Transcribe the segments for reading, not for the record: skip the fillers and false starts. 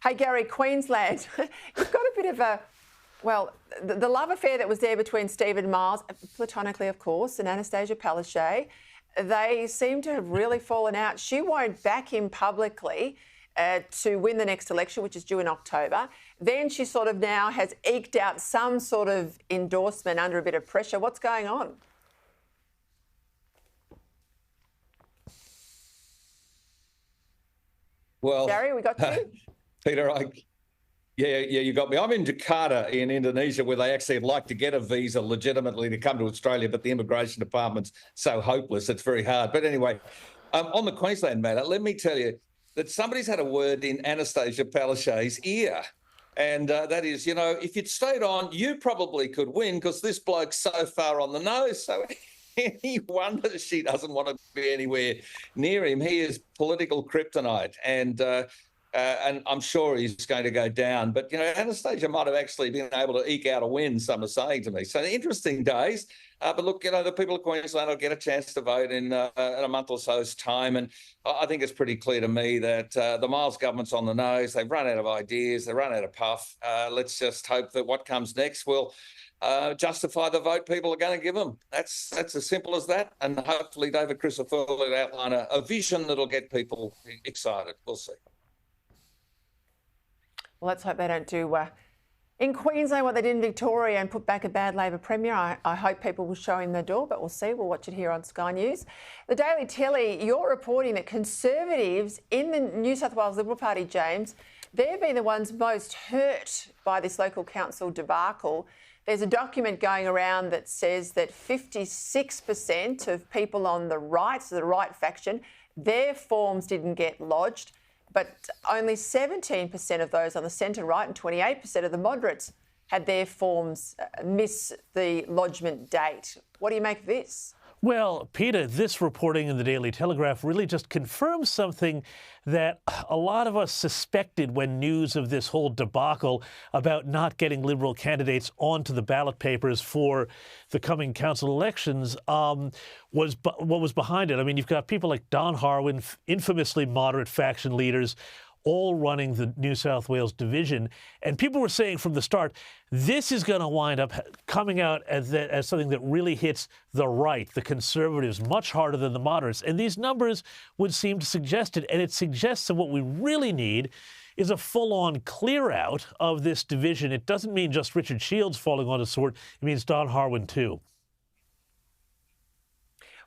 Hey, Gary, Queensland, you've got a bit of a, well, the love affair that was there between Stephen Miles, platonically, of course, and Annastacia Palaszczuk, they seem to have really fallen out. She won't back him publicly to win the next election, which is due in October. Then she sort of now has eked out some sort of endorsement under a bit of pressure. What's going on? Well, Gary, we got you? Peter, yeah, you got me. I'm in Jakarta in Indonesia, where they actually like to get a visa legitimately to come to Australia, but the immigration department's so hopeless, it's very hard. But anyway, on the Queensland matter, let me tell you that somebody's had a word in Annastacia Palaszczuk's ear. And that is, you know, if you'd stayed on, you probably could win because this bloke's so far on the nose. So any wonder she doesn't want to be anywhere near him. He is political kryptonite, and I'm sure he's going to go down. But, you know, Annastacia might have actually been able to eke out a win, some are saying to me. So interesting days. But look, you know, the people of Queensland will get a chance to vote in a month or so's time. And I think it's pretty clear to me that the Miles government's on the nose. They've run out of ideas. They've run out of puff. Let's just hope that what comes next will justify the vote people are going to give them. That's as simple as that. And hopefully David Christopher will outline a vision that'll get people excited. We'll see. Well, let's hope they don't do in Queensland what they did in Victoria and put back a bad Labor Premier. I hope people will show him the door, but we'll see. We'll watch it here on Sky News. The Daily Telly, you're reporting that Conservatives in the New South Wales Liberal Party, James, they've been the ones most hurt by this local council debacle. There's a document going around that says that 56% of people on the right, so the right faction, their forms didn't get lodged, but only 17% of those on the centre-right and 28% of the moderates had their forms miss the lodgement date. What do you make of this? Well, Peter, this reporting in the Daily Telegraph really just confirms something that a lot of us suspected when news of this whole debacle about not getting Liberal candidates onto the ballot papers for the coming council elections was what was behind it. I mean, you've got people like Don Harwin, infamously moderate faction leaders, all running the New South Wales division. And people were saying from the start, this is going to wind up coming out as something that really hits the right, the Conservatives, much harder than the moderates. And these numbers would seem to suggest it. And it suggests that what we really need is a full-on clear-out of this division. It doesn't mean just Richard Shields falling on his sword. It means Don Harwin too.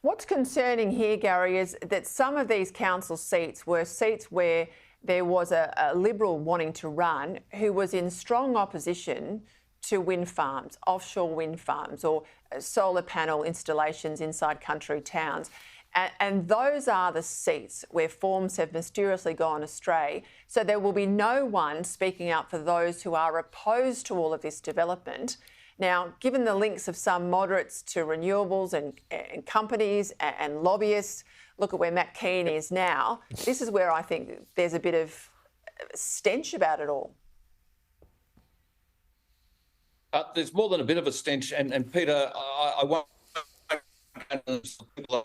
What's concerning here, Gary, is that some of these council seats were seats where there was a Liberal wanting to run who was in strong opposition to wind farms, offshore wind farms or solar panel installations inside country towns. And those are the seats where forms have mysteriously gone astray. So there will be no one speaking out for those who are opposed to all of this development. Now, given the links of some moderates to renewables and companies and lobbyists, look at where Matt Keane is now. This is where I think there's a bit of stench about it all. There's more than a bit of a stench. And Peter, I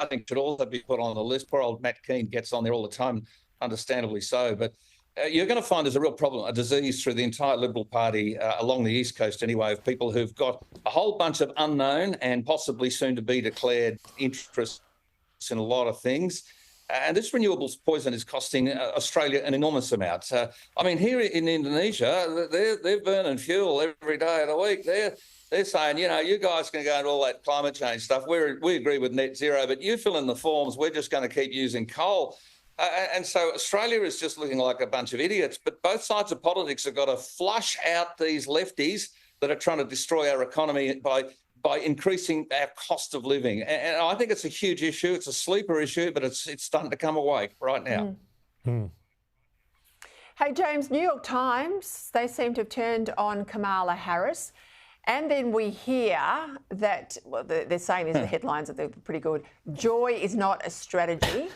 think should also be put on the list. Poor old Matt Keane gets on there all the time, understandably so. But you're going to find there's a real problem, a disease through the entire Liberal Party along the East Coast anyway, of people who've got a whole bunch of unknown and possibly soon to be declared interests in a lot of things. And this renewables poison is costing Australia an enormous amount. I mean, here in Indonesia, they're burning fuel every day of the week. They're saying, you know, you guys can go into all that climate change stuff. We agree with net zero, but you fill in the forms. We're just going to keep using coal. And so Australia is just looking like a bunch of idiots. But both sides of politics have got to flush out these lefties that are trying to destroy our economy by increasing our cost of living. And I think it's a huge issue. It's a sleeper issue, but it's starting to come awake right now. Hey, James, New York Times, they seem to have turned on Kamala Harris. And then we hear that, well, they're saying these are the headlines, that they're pretty good. Joy is not a strategy.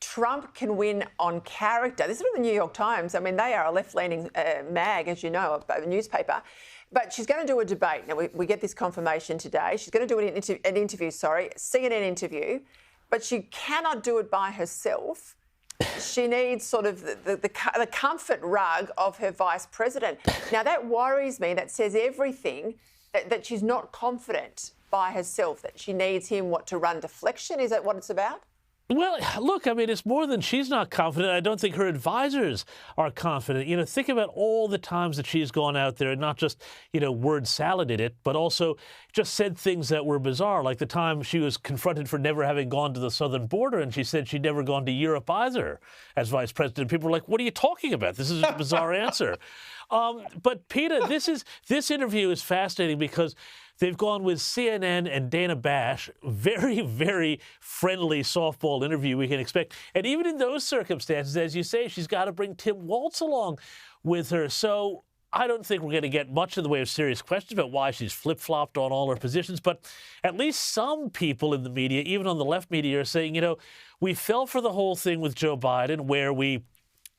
Trump can win on character. This is from the New York Times. I mean, they are a left-leaning mag, as you know, a newspaper. But she's going to do a debate. Now, we get this confirmation today. She's going to do an interview, CNN interview. But she cannot do it by herself. she needs sort of the comfort rug of her vice president. Now, that worries me. That says everything, that she's not confident by herself, that she needs him, to run deflection? Is that what it's about? Well, look, I mean, it's more than she's not confident. I don't think her advisors are confident. You know, think about all the times that she's gone out there and not just, word saladed it, but also just said things that were bizarre, like the time she was confronted for never having gone to the southern border, and she said she'd never gone to Europe either as vice president. People were like, what are you talking about? This is a bizarre answer. But, Peter, this interview is fascinating because they've gone with CNN and Dana Bash. Very, very friendly softball interview we can expect. And even in those circumstances, as you say, she's got to bring Tim Walz along with her. So I don't think we're going to get much in the way of serious questions about why she's flip-flopped on all her positions. But at least some people in the media, even on the left media, are saying, we fell for the whole thing with Joe Biden where we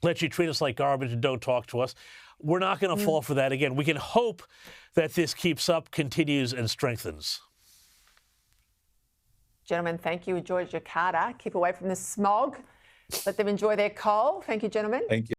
let you treat us like garbage and don't talk to us. We're not going to fall for that again. We can hope that this keeps up, continues, and strengthens. Gentlemen, thank you. Enjoy Jakarta. Keep away from the smog. Let them enjoy their coal. Thank you, gentlemen. Thank you.